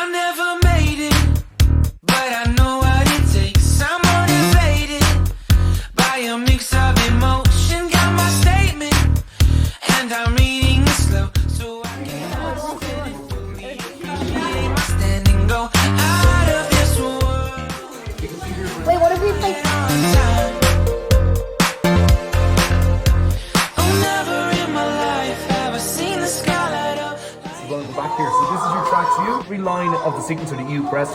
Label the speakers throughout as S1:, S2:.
S1: I never made it, but I know what it takes. I'm motivated by a mix of emotion. Got my statement, and I'm reading it slow, so I can appreciate my stand and go out of this world.
S2: Wait, what if we play?
S1: Oh, never in my life have I seen the sky light up.
S3: We're going to go back here. So this is your track. So you have every line of the sequencer that you press.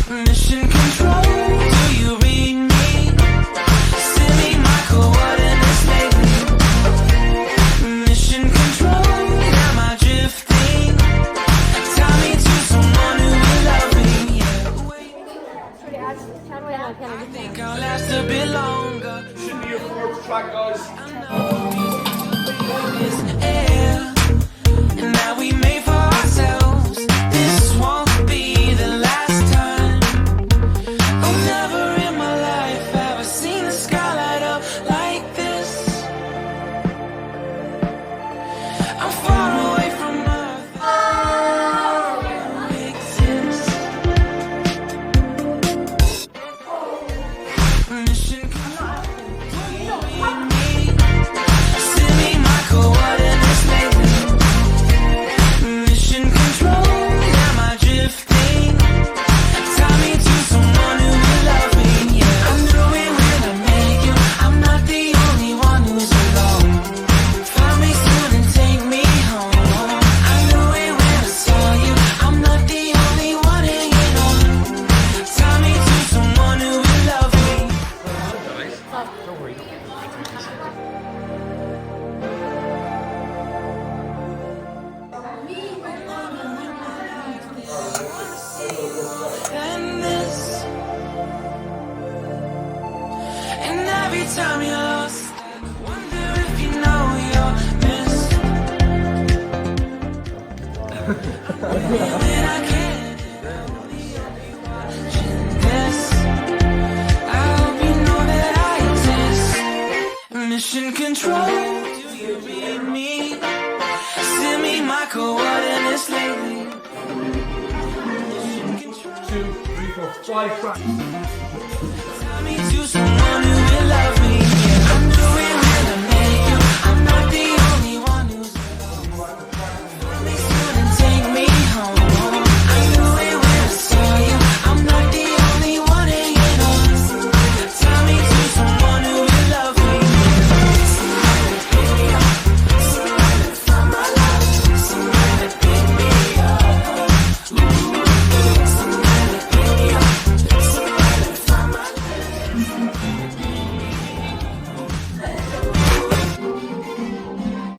S1: Mission control, do you read me? Silly my coordinates lately. Mission control, am I drifting? Tie me to someone who will love me. Yeah, wait, I think I'll last a bit longer.
S3: Should be your fourth track, guys.
S1: This air, and now we made for ourselves. This won't be the last time. Oh, never in my life have I seen the sky light up like this. I'm far away from Earth. I don't exist. Mission control, do you read me? Send me my coordinates lately. Mission control, am I drifting? Tie me to someone who will love me. Yeah, I knew it when I met you. I'm not the only one who's alone. Find me soon and take me home. I knew it when I saw you. I'm not the only one hanging on. Tie me to someone who will love me.
S3: Don't worry.
S1: Than this. And every time you're lost, I wonder if you know you're missed. When I can't, I'm only watching this. I hope you know that I exist. Mission control, do you read me? Send me my coordinates lately.
S3: 2, 3, 4, 5 tracks.
S1: Tie me to someone who will love me. Yeah, I knew it when I met you. I'm not the only one who's alone. Find me soon and take me home. I knew it when I saw you. I'm not the only one hanging on. Tie me to someone who will love me. Somebody pick me up. Somebody find my love. Somebody pick me up. Somebody pick me up. Somebody find my love.